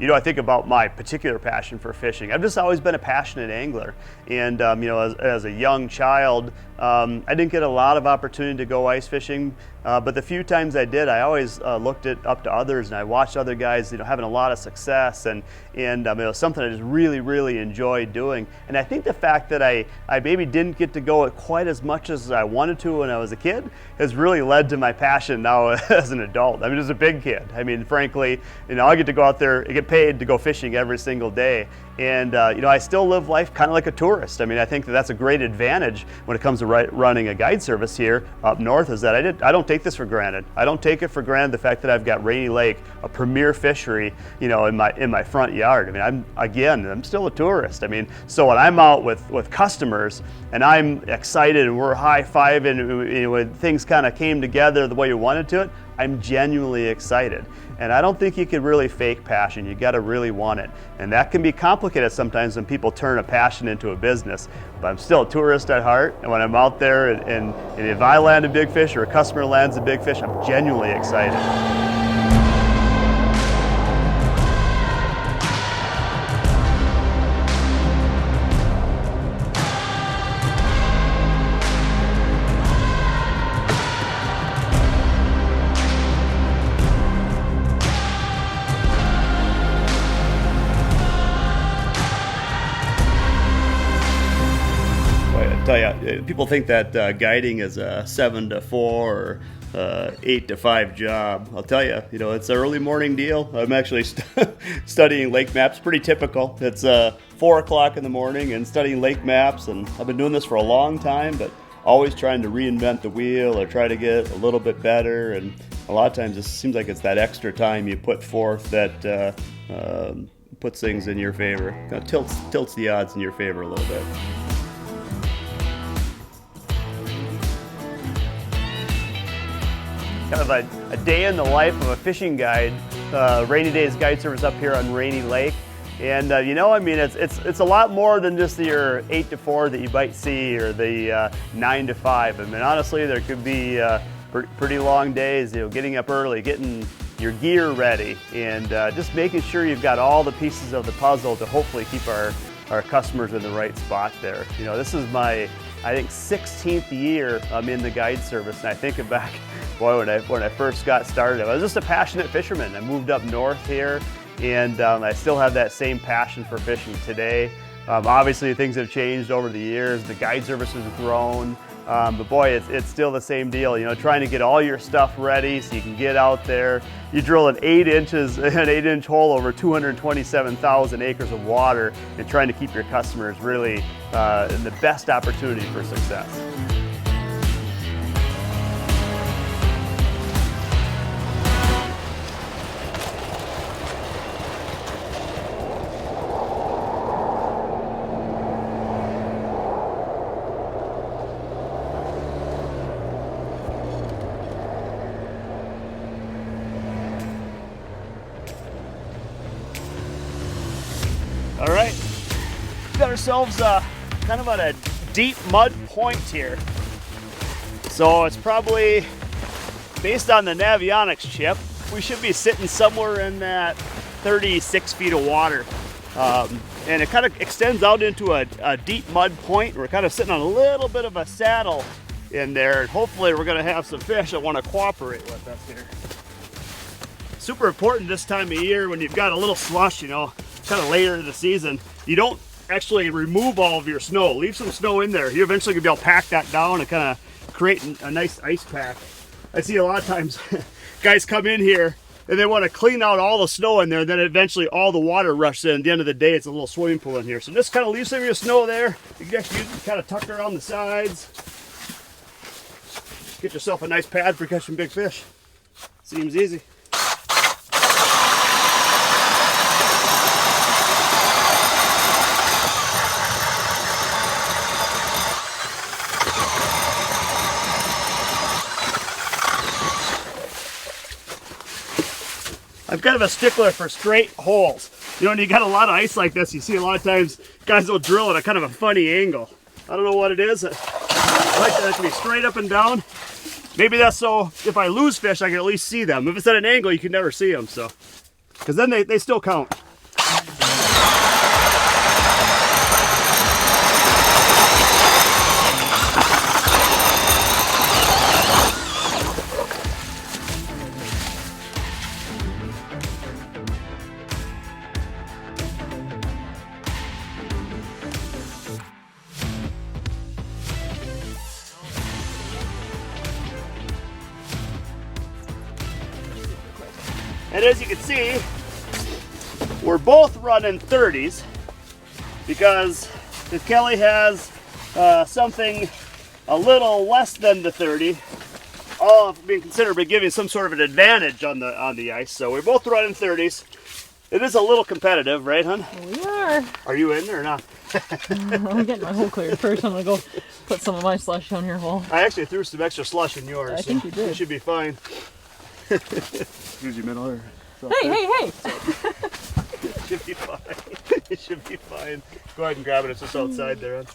you know, I think about my particular passion for fishing. I've just always been a passionate angler. And, you know, as a young child, I didn't get a lot of opportunity to go ice fishing, but the few times I did, I always looked up to others, and I watched other guys, you know, having a lot of success, and it was something I just really enjoyed doing. And I think the fact that I maybe didn't get to go quite as much as I wanted to when I was a kid has really led to my passion now as an adult. I mean, as a big kid, I mean, frankly, you know, I get to go out there and get paid to go fishing every single day. And, you know, I still live life kind of like a tourist. I mean, I think that that's a great advantage when it comes to running a guide service here up north, is that I don't take this for granted. I don't take it for granted the fact that I've got Rainy Lake, a premier fishery, you know, in my front yard. I mean, I'm still a tourist. I mean, so when I'm out with customers and I'm excited and we're high-fiving, you know, when things kind of came together the way you wanted to it, I'm genuinely excited. And I don't think you can really fake passion. You got to really want it. And that can be complicated sometimes when people turn a passion into a business. But I'm still a tourist at heart. And when I'm out there and if I land a big fish or a customer lands a big fish, I'm genuinely excited. People think that guiding is a 7 to 4 or 8 to 5 job. I'll tell you, you know, it's an early morning deal. I'm actually studying lake maps, pretty typical. It's 4 o'clock in the morning and studying lake maps, and I've been doing this for a long time, but always trying to reinvent the wheel or try to get a little bit better. And a lot of times it seems like it's that extra time you put forth that puts things in your favor, kind of tilts the odds in your favor a little bit. Kind of a day in the life of a fishing guide, RainyDaze guide service up here on Rainy Lake. And you know, I mean, it's a lot more than just your 8 to 4 that you might see, or the 9 to 5. I mean, honestly, there could be pretty long days, you know, getting up early, getting your gear ready, and just making sure you've got all the pieces of the puzzle to hopefully keep our customers in the right spot there. You know, this is my, I think, 16th year I'm in the guide service, and I think back, boy, when I first got started, I was just a passionate fisherman. I moved up north here, and I still have that same passion for fishing today. Obviously, things have changed over the years. The guide service has grown, but boy, it's still the same deal. You know, trying to get all your stuff ready so you can get out there. You drill an 8-inch hole over 227,000 acres of water, and trying to keep your customers really in the best opportunity for success. All right, got ourselves kind of on a deep mud point here. So it's probably, based on the Navionics chip, we should be sitting somewhere in that 36 feet of water. And it kind of extends out into a deep mud point. We're kind of sitting on a little bit of a saddle in there, and hopefully we're gonna have some fish that wanna cooperate with us here. Super important this time of year when you've got a little slush, you know, kind of later in the season, you don't actually remove all of your snow. Leave some snow in there. You're eventually gonna be able to pack that down and kind of create a nice ice pack. I see a lot of times guys come in here and they want to clean out all the snow in there, and then eventually all the water rushes in. At the end of the day, it's a little swimming pool in here. So just kind of leave some of your snow there. You can actually use it kind of tucked around the sides. Get yourself a nice pad for catching big fish. Seems easy. I'm kind of a stickler for straight holes. You know, when you got a lot of ice like this, you see a lot of times guys will drill at a kind of a funny angle. I don't know what it is. I like that it can be straight up and down. Maybe that's so if I lose fish, I can at least see them. If it's at an angle, you can never see them. So, because then they still count. And as you can see, we're both running 30s because if Kelly has something a little less than the 30, all being considered by giving some sort of an advantage on the ice. So we're both running 30s. It is a little competitive, right, hon? We are. Are you in or not? I'm getting my hole cleared first. I'm gonna go put some of my slush down here. Well, I actually threw some extra slush in yours. I think you did. You should be fine. Here's your middle here. Hey! It should be fine. It should be fine. Go ahead and grab it. It's just outside there, hon.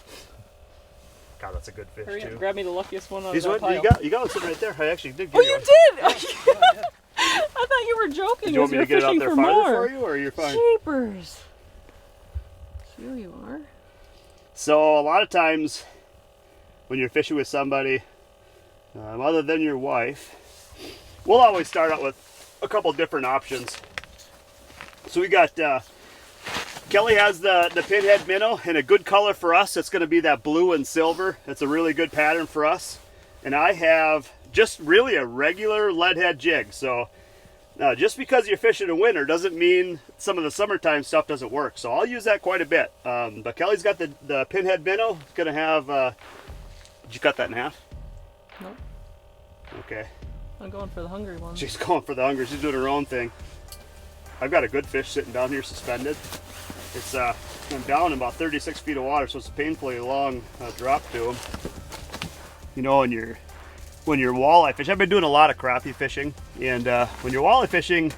God, that's a good fish, Hurry up, too. grab me the luckiest one on These that one? pile. You got one sitting right there. I actually did get Oh, you did? Yeah. I thought you were joking. Do you want me to get it out there farther for you, or you're fine? Jeepers. Here you are. So a lot of times when you're fishing with somebody other than your wife, we'll always start out with a couple different options. So we got Kelly has the pinhead minnow, and a good color for us, it's going to be that blue and silver. It's a really good pattern for us. And I have just really a regular lead head jig. So just because you're fishing in winter doesn't mean some of the summertime stuff doesn't work. So I'll use that quite a bit. But Kelly's got the pinhead minnow. It's going to have, did you cut that in half? Nope. Okay. I'm going for the hungry one. She's going for the hungry. She's doing her own thing. I've got a good fish sitting down here suspended. It's I'm down in about 36 feet of water, so it's a painfully long drop to him. You know, when you're walleye fishing, I've been doing a lot of crappie fishing, and when you're walleye fishing,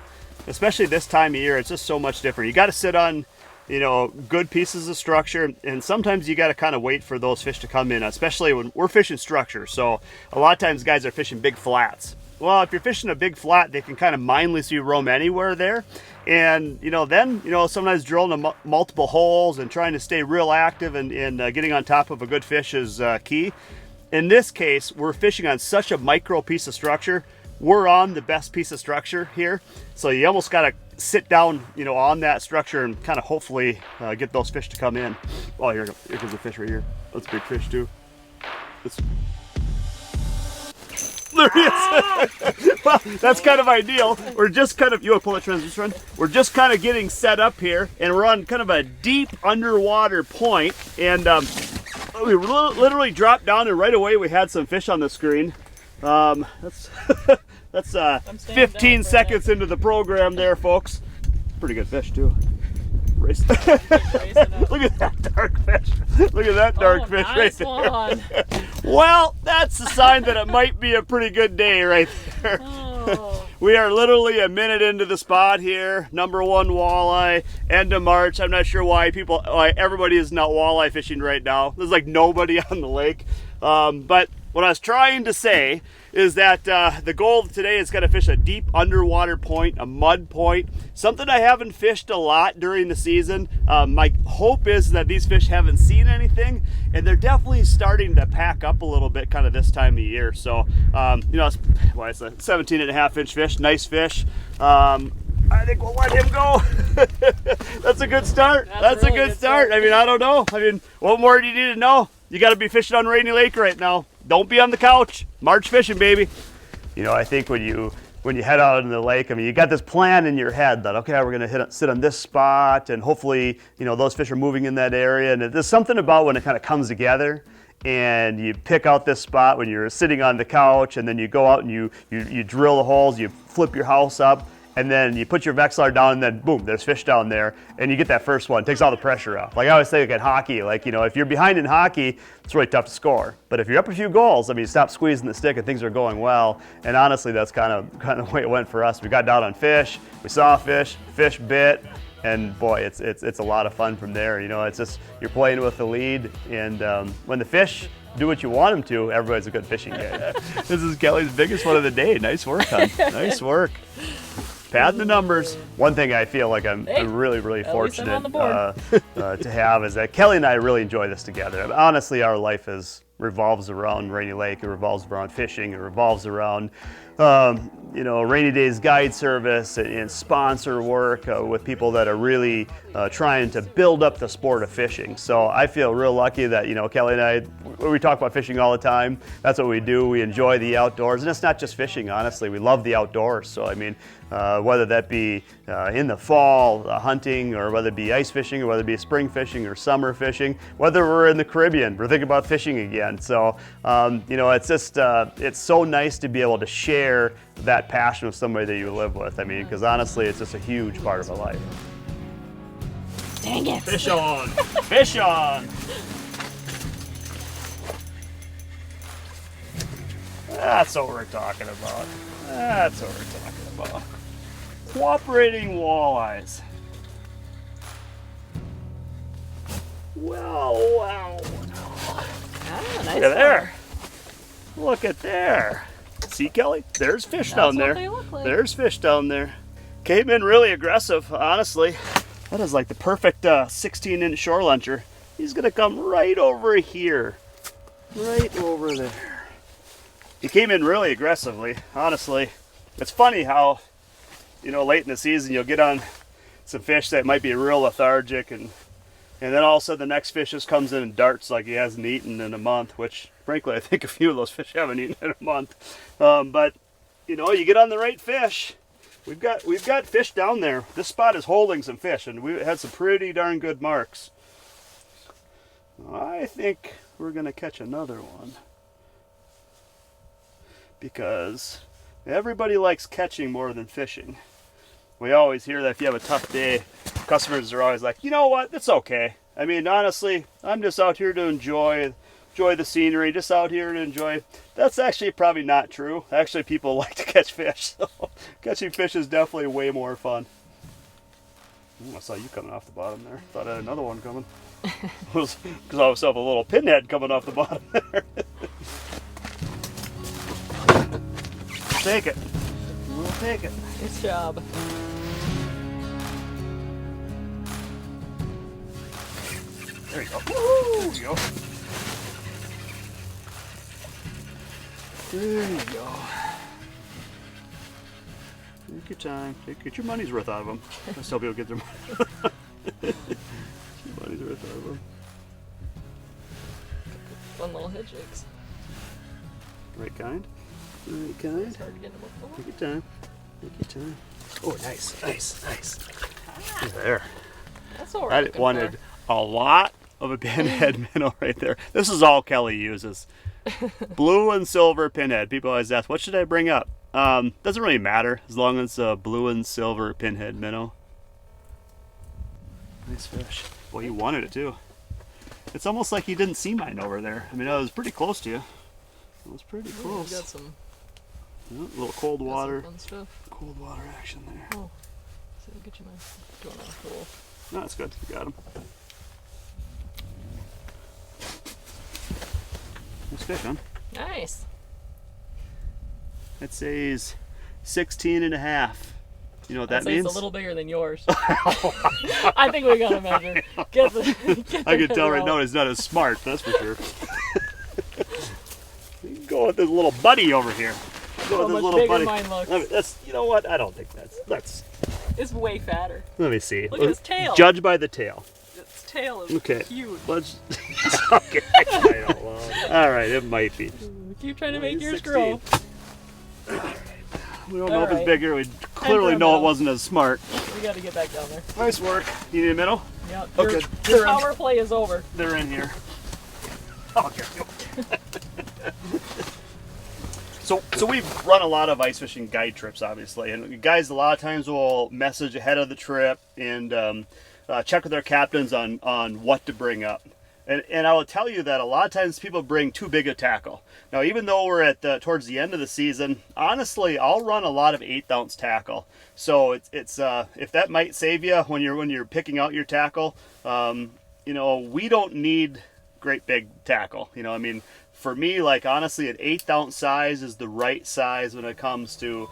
especially this time of year, it's just so much different. You got to sit on, you know, good pieces of structure, and sometimes you got to kind of wait for those fish to come in, especially when we're fishing structure. So a lot of times guys are fishing big flats. Well, if you're fishing a big flat, they can kind of mindlessly roam anywhere there. And, you know, then, you know, sometimes drilling multiple holes and trying to stay real active and getting on top of a good fish is key. In this case, we're fishing on such a micro piece of structure. We're on the best piece of structure here. So you almost got to sit down, you know, on that structure and kind of hopefully get those fish to come in. Oh, here comes a fish right here. That's a big fish too. There he is. Well, that's kind of ideal. We're just kind of, you want to pull that transmission run? We're just kind of getting set up here, and we're on kind of a deep underwater point, and we literally dropped down, and right away we had some fish on the screen. That's 15 seconds into the program there, folks. Pretty good fish too. Look at that dark fish. Look at that dark fish nice right there. Well, that's a sign that it might be a pretty good day right there. Oh. We are literally a minute into the spot here. Number one walleye, end of March. I'm not sure why everybody is not walleye fishing right now. There's like nobody on the lake. But what I was trying to say is that the goal today is going to fish a deep underwater point, a mud point, something I haven't fished a lot during the season. My hope is that these fish haven't seen anything, and they're definitely starting to pack up a little bit kind of this time of year. So, you know, it's a 17.5-inch fish, nice fish. I think we'll let him go. That's a good start. That's a good start. I mean, I don't know. I mean, what more do you need to know? You got to be fishing on Rainy Lake right now. Don't be on the couch. March fishing, baby. You know, I think when you head out into the lake, I mean, you got this plan in your head that, okay, we're going to sit on this spot, and hopefully, you know, those fish are moving in that area. And there's something about when it kind of comes together, and you pick out this spot when you're sitting on the couch, and then you go out and you drill the holes, you flip your house up, and then you put your Vexilar down, and then boom, there's fish down there, and you get that first one. It takes all the pressure off. Like I always say, like in hockey, like, you know, if you're behind in hockey, it's really tough to score. But if you're up a few goals, I mean, you stop squeezing the stick and things are going well. And honestly, that's kind of the way it went for us. We got down on fish, we saw fish bit, and boy, it's a lot of fun from there. You know, it's just, you're playing with the lead, and when the fish do what you want them to, everybody's a good fishing game. This is Kelly's biggest one of the day. Nice work, hon. Nice work. Pad the numbers. One thing I feel like I'm really fortunate to have is that Kelly and I really enjoy this together. Honestly, our life revolves around Rainy Lake. It revolves around fishing. It revolves around you know, RainyDaze guide service and sponsor work with people that are really trying to build up the sport of fishing. So I feel real lucky that, you know, Kelly and I, we talk about fishing all the time. That's what we do. We enjoy the outdoors, and it's not just fishing, honestly. We love the outdoors. So I mean, whether that be in the fall, hunting, or whether it be ice fishing, or whether it be spring fishing or summer fishing, whether we're in the Caribbean, we're thinking about fishing again. So, you know, it's just, it's so nice to be able to share that passion with somebody that you live with. I mean, because honestly, it's just a huge part of our life. Dang it. Fish on! Fish on! That's what we're talking about. That's what we're talking about. Cooperating walleyes. Wow, wow. Ah, nice. Look at there. Look at there. See, Kelly? There's fish down there. That's what they look like. There's fish down there. Came in really aggressive, honestly. That is like the perfect 16-inch shore luncher. He's gonna come right over here. Right over there. He came in really aggressively, honestly. It's funny how, you know, late in the season you'll get on some fish that might be real lethargic, and then all of a sudden the next fish just comes in and darts like he hasn't eaten in a month, which frankly I think a few of those fish haven't eaten in a month. But you know, you get on the right fish. We've got fish down there. This spot is holding some fish, and we had some pretty darn good marks. I think we're gonna catch another one, because everybody likes catching more than fishing. We always hear that if you have a tough day, customers are always like, you know what, it's okay. I mean, honestly, I'm just out here to enjoy the scenery, just out here to enjoy. That's actually probably not true. Actually, people like to catch fish, so catching fish is definitely way more fun. I saw you coming off the bottom there. Thought I had another one coming. Because I saw a little pinhead coming off the bottom there. We'll take it. We'll take it. Nice job. There you go. Woo! There you go. There you go. Take your time. Get your money's worth out of them. Let's help people get their money's worth out of them. Fun little head shakes. Right kind. Right kind. It's hard to get them up the Take your time. Take your time. Oh, nice, nice, nice. There. That's all I right. wanted a lot of a pinhead minnow right there. This is all Kelly uses. Blue and silver pinhead. People always ask, what should I bring up? Doesn't really matter as long as it's a blue and silver pinhead minnow. Nice fish. Boy, you wanted it too. It's almost like you didn't see mine over there. I mean, I was pretty close to you. It was pretty close. Got some. Yeah, a little cold water. Fun stuff. Cold water action there. Oh, see, I'll get you my going on cool. No, that's good. You got him. Nice fish, huh? Nice. It says 16 and a half. You know what that means? It's a little bigger than yours. I think we gotta measure. Get the I can tell right now he's not as smart, that's for sure. You can go with this little buddy over here. Go with this How much little bigger buddy. mine looks. I mean, that's, you know what? I don't think that's. It's way fatter. Let me see. Look at his tail. Judge by the tail. Its tail is Okay. huge. Let's. Okay. I don't know. All right, it might be. Keep trying to make yours 16. grow. We don't know if it's Alright. bigger. We clearly know it minnow. wasn't as smart. We gotta get back down there. Nice work. You need a minnow? Yep. Okay. Your power play is over. They're in here. Okay. So we've run a lot of ice fishing guide trips, obviously, and guys a lot of times will message ahead of the trip and check with their captains on what to bring up. And I will tell you that a lot of times people bring too big a tackle. Now, even though we're at towards the end of the season, honestly, I'll run a lot of 1/8 ounce tackle. So it's if that might save you when you're picking out your tackle, you know, we don't need great big tackle. You know, I mean, for me, like honestly, an 1/8 ounce size is the right size when it comes to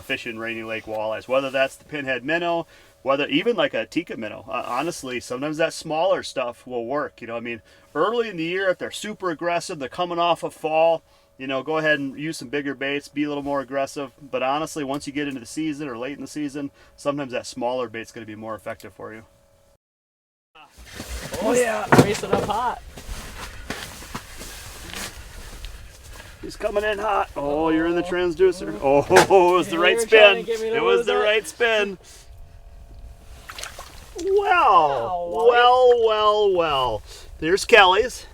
fishing Rainy Lake walleyes. Whether that's the pinhead minnow, whether even like a tikka minnow. Honestly, sometimes that smaller stuff will work. You know, I mean, early in the year, if they're super aggressive, they're coming off of fall, you know, go ahead and use some bigger baits, be a little more aggressive. But honestly, once you get into the season or late in the season, sometimes that smaller bait's going to be more effective for you. Oh yeah, race it up hot. He's coming in hot. Oh, you're in the transducer. Oh, it was the right spin. It was the right spin. Well. There's Kelly's.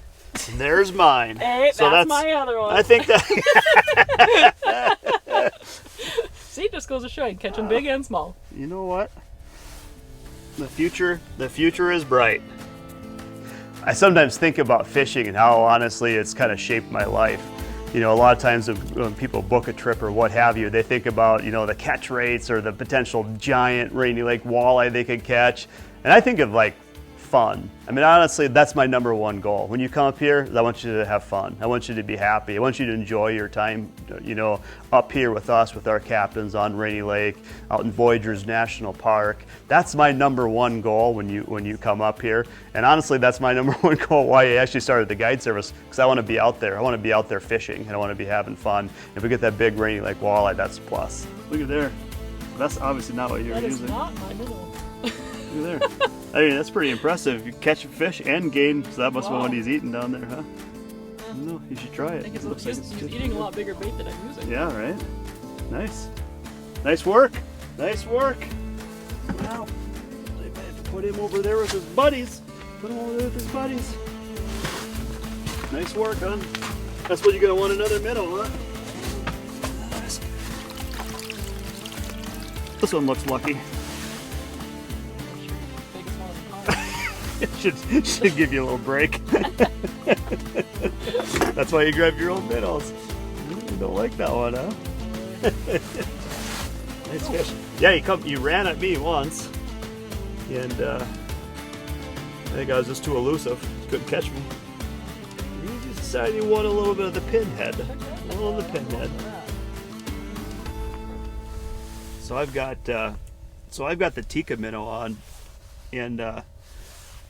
And there's mine. Hey, so that's my other one. I think that. See, just goes to show you, catch them big and small. You know what? The future is bright. I sometimes think about fishing and how honestly it's kind of shaped my life. You know, a lot of times when people book a trip or what have you, they think about, you know, the catch rates or the potential giant Rainy Lake walleye they could catch. And I think of like fun. I mean, honestly, that's my number one goal. When you come up here, I want you to have fun. I want you to be happy. I want you to enjoy your time, you know, up here with us, with our captains on Rainy Lake, out in Voyageurs National Park. That's my number one goal when you come up here. And honestly, that's my number one goal why I actually started the guide service, because I want to be out there. I want to be out there fishing, and I want to be having fun. If we get that big Rainy Lake walleye, that's a plus. Look at there. That's obviously not what you're using. That is not my middle. Look at there. I mean, that's pretty impressive. You catch a fish and gain, so that must be what he's eating down there, huh? No, you should try it. I think he's eating a lot bigger bait than I'm using. Yeah, right? Nice. Nice work. Nice work. Wow. They might have to put him over there with his buddies. Put him over there with his buddies. Nice work, huh? That's what you're going to want another minnow, huh? This one looks lucky. It should give you a little break. That's why you grab your own minnows. You don't like that one, huh? Nice fish. Yeah, you ran at me once, and I think I was just too elusive. You couldn't catch me. You just decided you want a little bit of the pinhead. A little of the pinhead. So I've got the Tika minnow on, and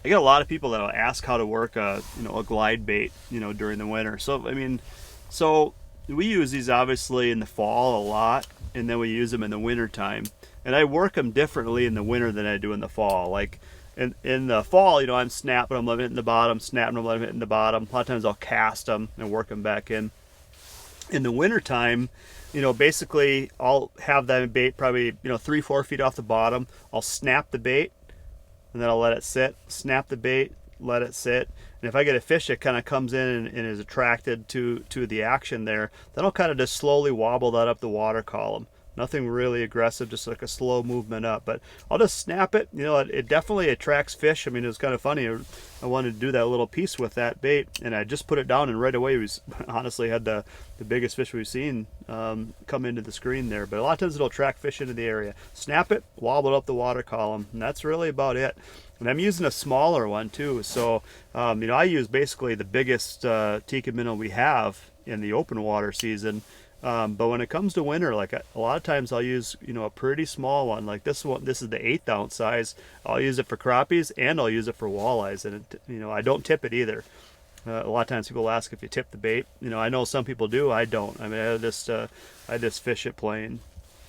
I get a lot of people that'll ask how to work a glide bait, you know, during the winter. So I mean, we use these obviously in the fall a lot, and then we use them in the winter time. And I work them differently in the winter than I do in the fall. Like in the fall, you know, I'm snapping them, letting it in the bottom, snapping them, letting it in the bottom. A lot of times I'll cast them and work them back in. In the winter time, you know, basically I'll have that bait probably, you know, 3-4 feet off the bottom. I'll snap the bait, and then I'll let it sit, snap the bait, let it sit. And if I get a fish that kind of comes in and is attracted to the action there, then I'll kind of just slowly wobble that up the water column. Nothing really aggressive, just like a slow movement up. But I'll just snap it. You know, it definitely attracts fish. I mean, it was kind of funny. I wanted to do that little piece with that bait, and I just put it down, and right away we honestly had the biggest fish we've seen come into the screen there. But a lot of times it'll attract fish into the area. Snap it, wobble it up the water column, and that's really about it. And I'm using a smaller one too. So, you know, I use basically the biggest Tika minnow we have in the open water season. But when it comes to winter, like a lot of times I'll use, you know, a pretty small one like this one. This is the 1/8 ounce size. I'll use it for crappies, and I'll use it for walleyes. And you know, I don't tip it either. A lot of times people ask if you tip the bait. You know, I know some people do. I don't. I mean, I just fish it plain.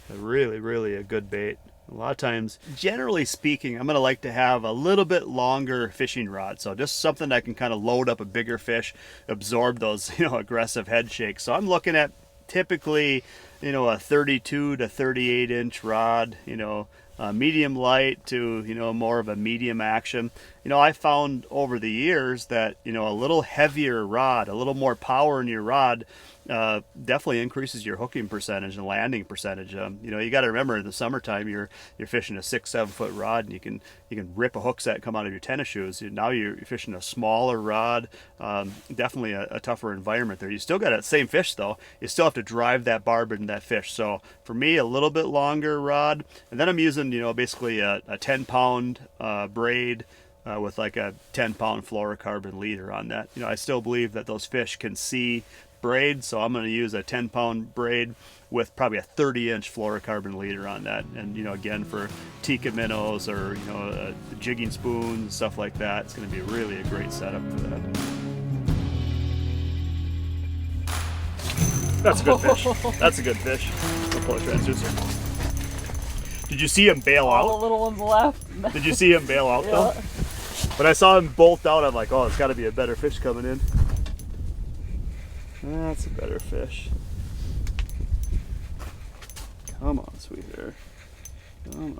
Really a good bait. A lot of times, generally speaking, I'm going to like to have a little bit longer fishing rod. So just something that can kind of load up a bigger fish, absorb those, you know, aggressive head shakes. So I'm looking at typically, you know, a 32 to 38 inch rod, you know, medium light to, you know, more of a medium action. You know, I found over the years that, you know, a little heavier rod, a little more power in your rod, definitely increases your hooking percentage and landing percentage. You know, you got to remember in the summertime you're fishing a 6-7 foot rod, and you can rip a hook set and come out of your tennis shoes. Now you're fishing a smaller rod. Definitely a tougher environment there. You still got that same fish though. You still have to drive that barb into that fish. So for me, a little bit longer rod, and then I'm using, you know, basically a 10-pound braid. With like a 10-pound fluorocarbon leader on that. You know, I still believe that those fish can see braid, so I'm going to use a 10-pound braid with probably a 30-inch fluorocarbon leader on that. And, you know, again, for Tika minnows or, you know, jigging spoons, stuff like that, it's going to be really a great setup for that. That's a good fish. That's a good fish. I'll pull a transducer. Did you see him bail All out? the little ones left. Did you see him bail out though? When I saw him bolt out, I'm like, oh, it's got to be a better fish coming in. That's a better fish. Come on, sweetheart. Come on.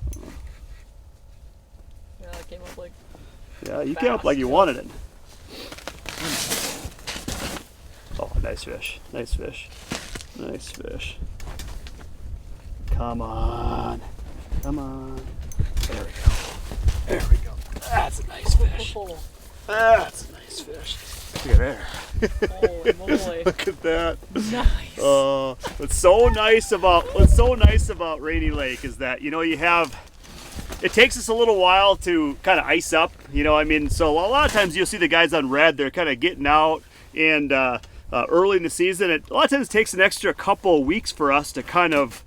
Yeah, that came up like. Yeah, you came up like you wanted it. Oh, nice fish. Nice fish. Nice fish. Come on. Come on. There we go. There we go. That's a nice fish. That's a nice fish. Look at there. Holy moly. Look at that. Nice. What's so nice about Rainy Lake is that, you know, you have, it takes us a little while to kind of ice up, you know, I mean, so a lot of times you'll see the guys on red, they're kind of getting out and early in the season. A lot of times it takes an extra couple of weeks for us to kind of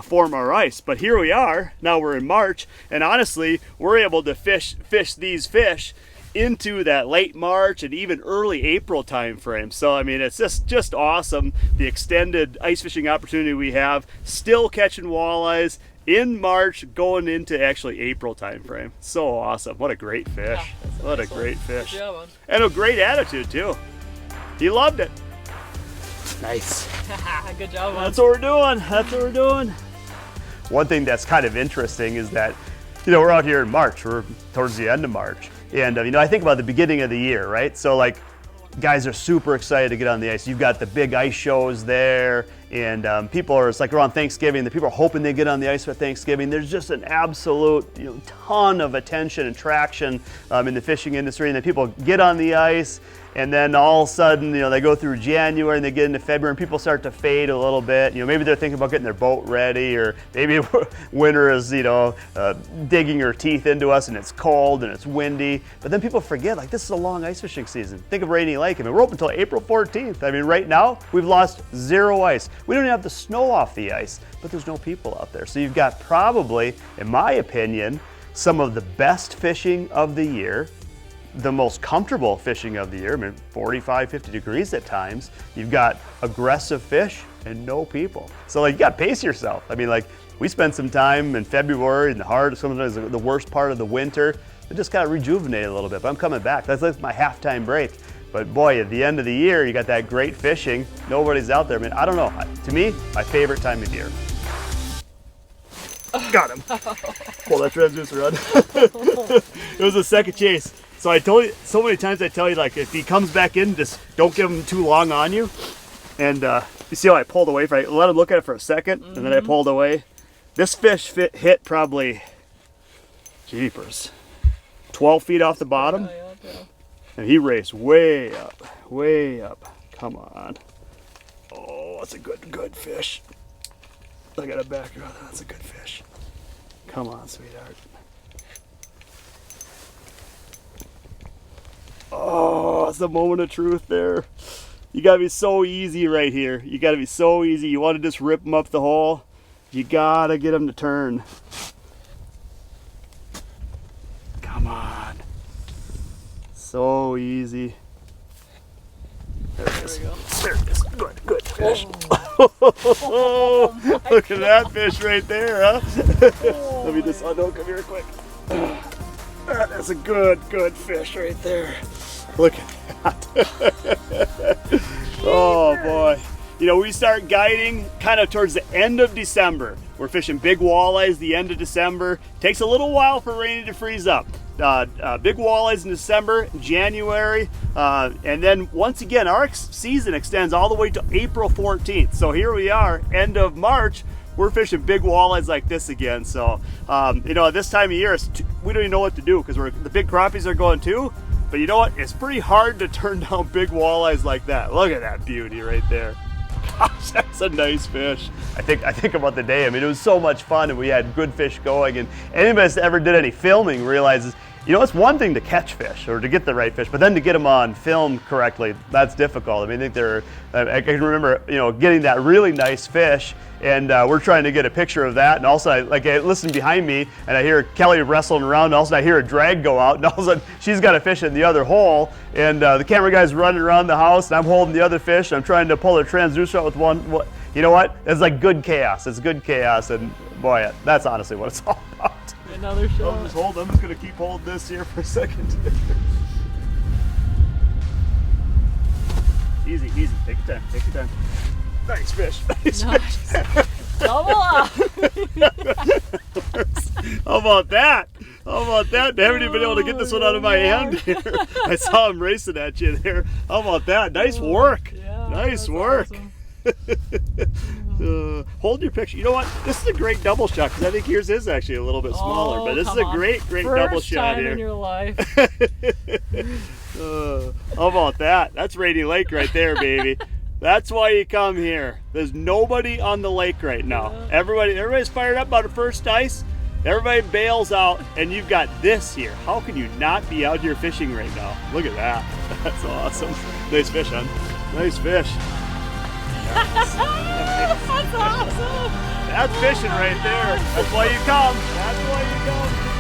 form our ice, but here we are, now we're in March, and honestly, we're able to fish these fish into that late March and even early April time frame. So I mean, it's just awesome, the extended ice fishing opportunity we have, still catching walleyes in March going into actually April time frame. So awesome. What a great fish. Yeah, what nice a great one. fish. Good job, man. And a great attitude too. He loved it. Nice. Good job, man. That's what we're doing. That's what we're doing. One thing that's kind of interesting is that, you know, we're out here in March. We're towards the end of March. And, you know, I think about the beginning of the year, right? So, like, guys are super excited to get on the ice. You've got the big ice shows there, and people are, it's like around Thanksgiving, the people are hoping they get on the ice for Thanksgiving. There's just an absolute, you know, ton of attention and traction in the fishing industry, and then people get on the ice, and then all of a sudden, you know, they go through January and they get into February and people start to fade a little bit. You know, maybe they're thinking about getting their boat ready, or maybe winter is, you know, digging her teeth into us and it's cold and it's windy. But then people forget, like, this is a long ice fishing season. Think of Rainy Lake. I mean, we're open until April 14th. I mean, right now, we've lost 0 ice. We don't even have the snow off the ice, but there's no people out there. So you've got probably, in my opinion, some of the best fishing of the year, the most comfortable fishing of the year. I mean, 45, 50 degrees at times. You've got aggressive fish and no people. So, like, you got to pace yourself. I mean, like, we spent some time in February in the hard, sometimes the worst part of the winter. It just got rejuvenated a little bit, but I'm coming back. That's like my halftime break. But boy, at the end of the year, you got that great fishing. Nobody's out there. I mean, I don't know. To me, my favorite time of year. Got him. Pull that transducer on. It was a second chase. So I told you, so many times I tell you, like, if he comes back in, just don't give him too long on you. And you see how I pulled away? I let him look at it for a second, and then I pulled away. This fish hit probably, jeepers, 12 feet off the bottom. And he raced way up, way up. Come on. Oh, that's a good fish. I got a back rod. That's a good fish. Come on, sweetheart. Oh, it's the moment of truth there. You gotta be so easy right here. You gotta be so easy. You want to just rip them up the hole. You gotta get them to turn. Come on. So easy. There it is. There it is. Good fish. Oh, look at that fish right there, huh? Let me just unhook him here quick. That's a good fish right there. Look at that. Oh boy. You know, we start guiding kind of towards the end of December. We're fishing big walleyes the end of December. Takes a little while for Rainy to freeze up. Big walleyes in December, January, and then once again, our season extends all the way to April 14th. So here we are, end of March, we're fishing big walleyes like this again. So, you know, at this time of year, we don't even know what to do because the big crappies are going too. But you know what? It's pretty hard to turn down big walleyes like that. Look at that beauty right there. Gosh, that's a nice fish. I think about the day. I mean, it was so much fun, and we had good fish going. And anybody that ever did any filming realizes You know, it's one thing to catch fish or to get the right fish, but then to get them on film correctly, that's difficult. I mean, I think I can remember, you know, getting that really nice fish, and we're trying to get a picture of that, and also I listen behind me, and I hear Kelly wrestling around, and also I hear a drag go out, and all of a sudden she's got a fish in the other hole, and the camera guy's running around the house, and I'm holding the other fish, and I'm trying to pull a transducer out with one. You know what? It's like good chaos. It's good chaos, and boy, that's honestly what it's all about. Another shot. I'm just going to keep holding this here for a second. Easy, easy. Take your time. Take your time. Nice fish. Nice fish. Double up. How about that? How about that? I haven't even been able to get this one out of my hand here. I saw him racing at you there. How about that? Nice work. Yeah, nice work. Awesome. Hold your picture. You know what? This is a great double shot because I think yours is actually a little bit smaller, but this is a great double shot time here. in your life. How about that? That's Rainy Lake right there, baby. That's why you come here. There's nobody on the lake right now. Yeah. Everybody's fired up about the first ice. Everybody bails out, and you've got this here. How can you not be out here fishing right now? Look at that. That's awesome. Nice fish, hon. Nice fish. That's awesome. That's fishing right there. That's why you come. That's why you come.